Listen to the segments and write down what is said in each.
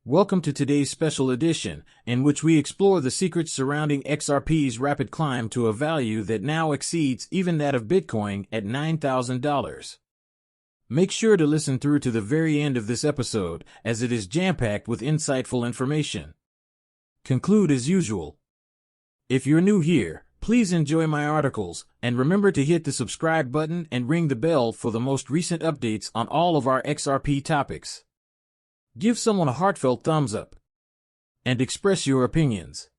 Welcome to today's special edition, in which we explore the secrets surrounding XRP's rapid climb to a value that now exceeds even that of Bitcoin at $9,000. Make sure to listen through to the very end of this episode, as it is jam-packed with insightful information. Conclude as usual. If you're new here, please enjoy my articles, and remember to hit the subscribe button and ring the bell for the most recent updates on all of our XRP topics. Give someone a heartfelt thumbs up and express your opinions.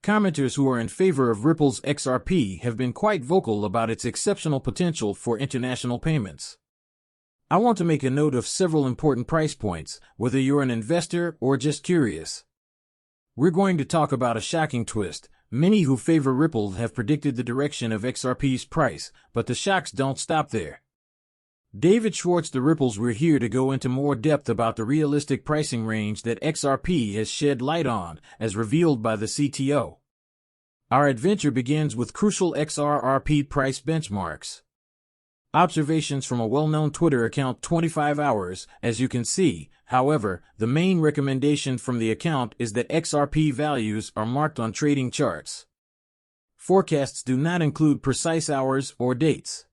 Commenters who are in favor of Ripple's XRP have been quite vocal about its exceptional potential for international payments. I want to make a note of several important price points, whether you're an investor or just curious. We're going to talk about a shocking twist. Many who favor Ripple have predicted the direction of XRP's price, but the shocks don't stop there. David Schwartz, the Ripples, we're here to go into more depth about the realistic pricing range that XRP has shed light on, as revealed by the CTO. Our adventure begins with crucial XRP price benchmarks. Observations from a well-known Twitter account 25 hours, as you can see. However, the main recommendation from the account is that XRP values are marked on trading charts. Forecasts do not include precise hours or dates.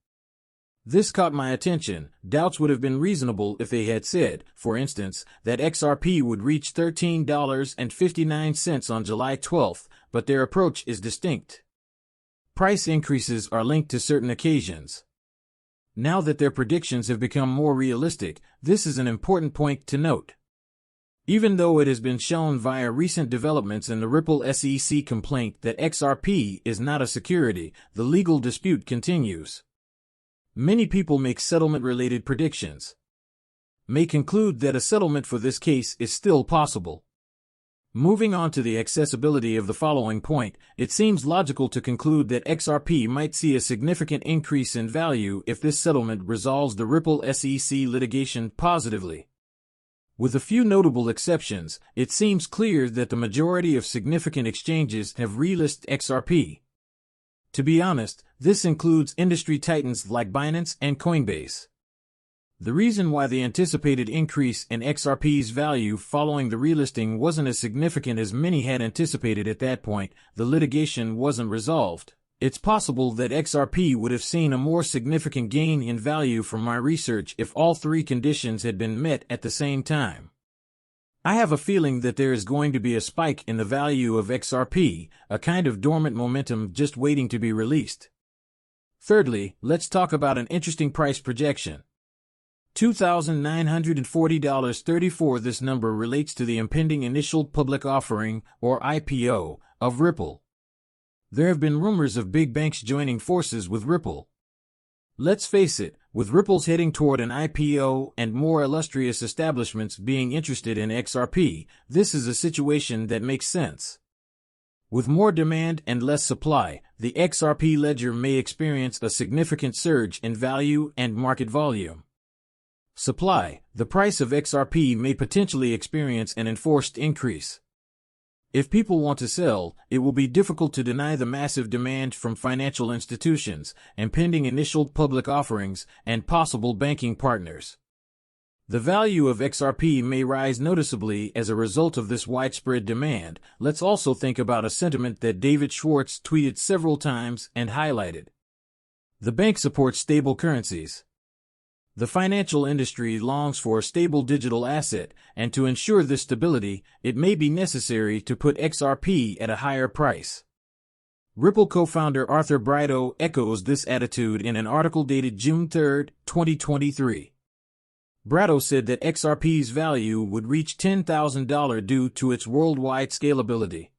This caught my attention. Doubts would have been reasonable if they had said, for instance, that XRP would reach $13.59 on July 12th, but their approach is distinct. Price increases are linked to certain occasions. Now that their predictions have become more realistic, this is an important point to note. Even though it has been shown via recent developments in the Ripple SEC complaint that XRP is not a security, the legal dispute continues. Many people make settlement-related predictions. May conclude that a settlement for this case is still possible. Moving on to the accessibility of the following point, it seems logical to conclude that XRP might see a significant increase in value if this settlement resolves the Ripple SEC litigation positively. With a few notable exceptions, it seems clear that the majority of significant exchanges have relisted XRP. To be honest, this includes industry titans like Binance and Coinbase. The reason why the anticipated increase in XRP's value following the relisting wasn't as significant as many had anticipated at that point, the litigation wasn't resolved. It's possible that XRP would have seen a more significant gain in value from my research if all three conditions had been met at the same time. I have a feeling that there is going to be a spike in the value of XRP, a kind of dormant momentum just waiting to be released. Thirdly, let's talk about an interesting price projection. $2,940.34. This number relates to the impending initial public offering, or IPO, of Ripple. There have been rumors of big banks joining forces with Ripple. Let's face it, with Ripple's heading toward an IPO and more illustrious establishments being interested in XRP, this is a situation that makes sense. With more demand and less supply, the XRP ledger may experience a significant surge in value and market volume. Supply: the price of XRP may potentially experience an enforced increase. If people want to sell, it will be difficult to deny the massive demand from financial institutions, impending initial public offerings, and possible banking partners. The value of XRP may rise noticeably as a result of this widespread demand. Let's also think about a sentiment that David Schwartz tweeted several times and highlighted. The bank supports stable currencies. The financial industry longs for a stable digital asset, and to ensure this stability, it may be necessary to put XRP at a higher price. Ripple co-founder Arthur Brito echoes this attitude in an article dated June 3, 2023. Brito said that XRP's value would reach $10,000 due to its worldwide scalability.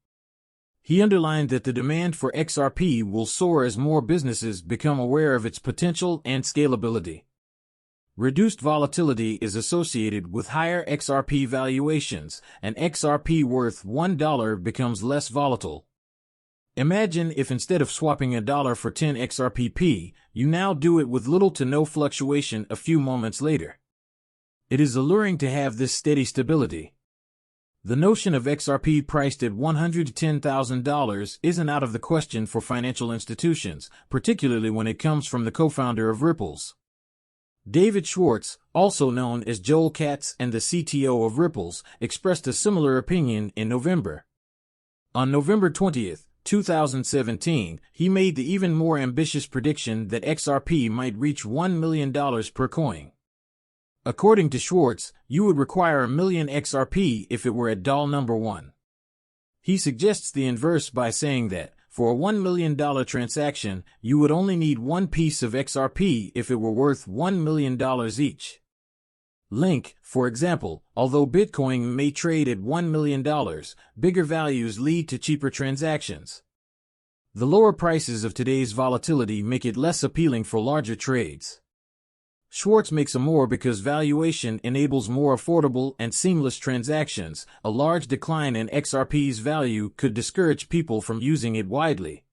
He underlined that the demand for XRP will soar as more businesses become aware of its potential and scalability. Reduced volatility is associated with higher XRP valuations, and XRP worth $1 becomes less volatile. Imagine if instead of swapping $1 for 10 XRPP, you now do it with little to no fluctuation a few moments later. It is alluring to have this steady stability. The notion of XRP priced at $110,000 isn't out of the question for financial institutions, particularly when it comes from the co-founder of Ripple's. David Schwartz, also known as Joel Katz and the CTO of Ripples, expressed a similar opinion in November. On November 20th, 2017, he made the even more ambitious prediction that XRP might reach $1 million per coin. According to Schwartz, you would require 1 million XRP if it were at $1. He suggests the inverse by saying that, for a $1 million transaction, you would only need one piece of XRP if it were worth $1 million each. Link, for example, although Bitcoin may trade at $1 million, bigger values lead to cheaper transactions. The lower prices of today's volatility make it less appealing for larger trades. Schwartz makes a more because valuation enables more affordable and seamless transactions. A large decline in XRP's value could discourage people from using it widely.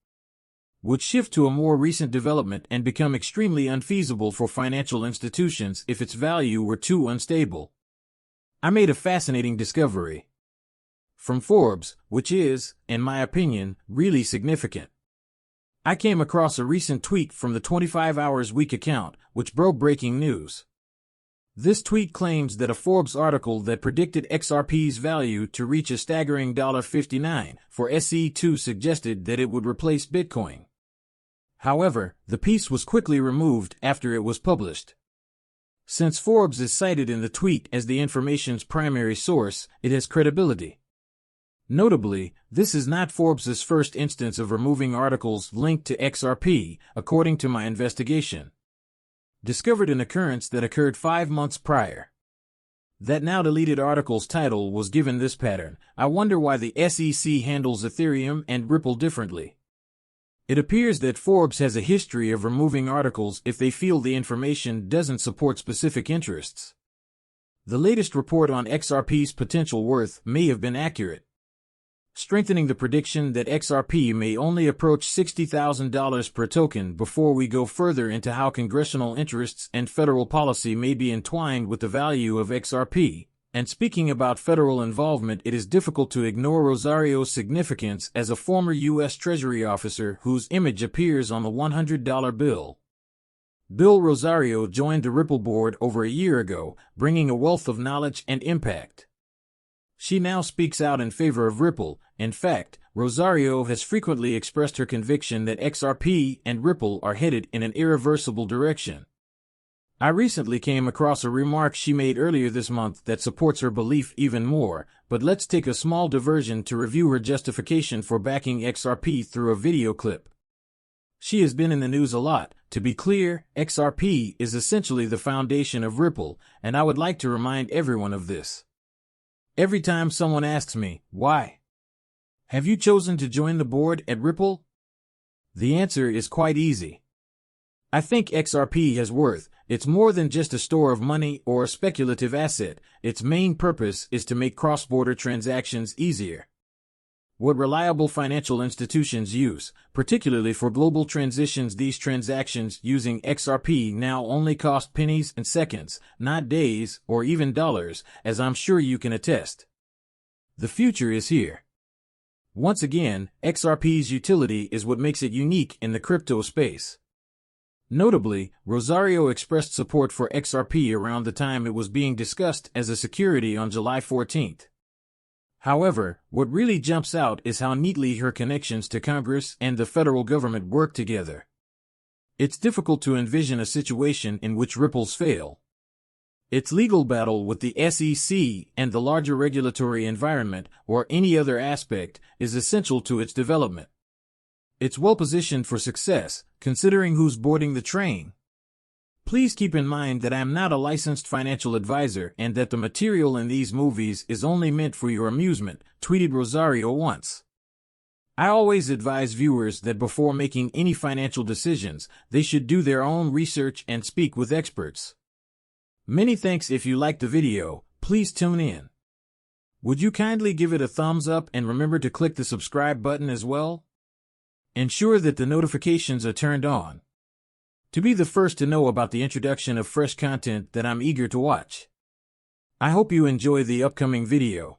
Would shift to a more recent development and become extremely unfeasible for financial institutions if its value were too unstable. I made a fascinating discovery from Forbes, which is, in my opinion, really significant. I came across a recent tweet from the 25 Hours Week account, which broke breaking news. This tweet claims that a Forbes article that predicted XRP's value to reach a staggering $59 for SE2 suggested that it would replace Bitcoin. However, the piece was quickly removed after it was published. Since Forbes is cited in the tweet as the information's primary source, it has credibility. Notably, this is not Forbes' first instance of removing articles linked to XRP, according to my investigation. Discovered an occurrence that occurred 5 months prior. That now deleted article's title was given this pattern. I wonder why the SEC handles Ethereum and Ripple differently. It appears that Forbes has a history of removing articles if they feel the information doesn't support specific interests. The latest report on XRP's potential worth may have been accurate, strengthening the prediction that XRP may only approach $60,000 per token. Before we go further into how congressional interests and federal policy may be entwined with the value of XRP, and speaking about federal involvement, it is difficult to ignore Rosario's significance as a former U.S. Treasury officer whose image appears on the $100 bill. Bill Rosario joined the Ripple board over a year ago, bringing a wealth of knowledge and impact. She now speaks out in favor of Ripple. In fact, Rosario has frequently expressed her conviction that XRP and Ripple are headed in an irreversible direction. I recently came across a remark she made earlier this month that supports her belief even more, but let's take a small diversion to review her justification for backing XRP through a video clip. She has been in the news a lot. To be clear, XRP is essentially the foundation of Ripple, and I would like to remind everyone of this. Every time someone asks me, why have you chosen to join the board at Ripple? The answer is quite easy. I think XRP has worth. It's more than just a store of money or a speculative asset. Its main purpose is to make cross-border transactions easier. What reliable financial institutions use, particularly for global transitions, these transactions using XRP now only cost pennies and seconds, not days or even dollars, as I'm sure you can attest. The future is here. Once again, XRP's utility is what makes it unique in the crypto space. Notably, Rosario expressed support for XRP around the time it was being discussed as a security on July 14th. However, what really jumps out is how neatly her connections to Congress and the federal government work together. It's difficult to envision a situation in which Ripples fail. Its legal battle with the SEC and the larger regulatory environment, or any other aspect, is essential to its development. It's well positioned for success, considering who's boarding the train. Please keep in mind that I am not a licensed financial advisor and that the material in these movies is only meant for your amusement, tweeted Rosario once. I always advise viewers that before making any financial decisions, they should do their own research and speak with experts. Many thanks. If you liked the video, please tune in. Would you kindly give it a thumbs up and remember to click the subscribe button as well? Ensure that the notifications are turned on to be the first to know about the introduction of fresh content that I'm eager to watch. I hope you enjoy the upcoming video.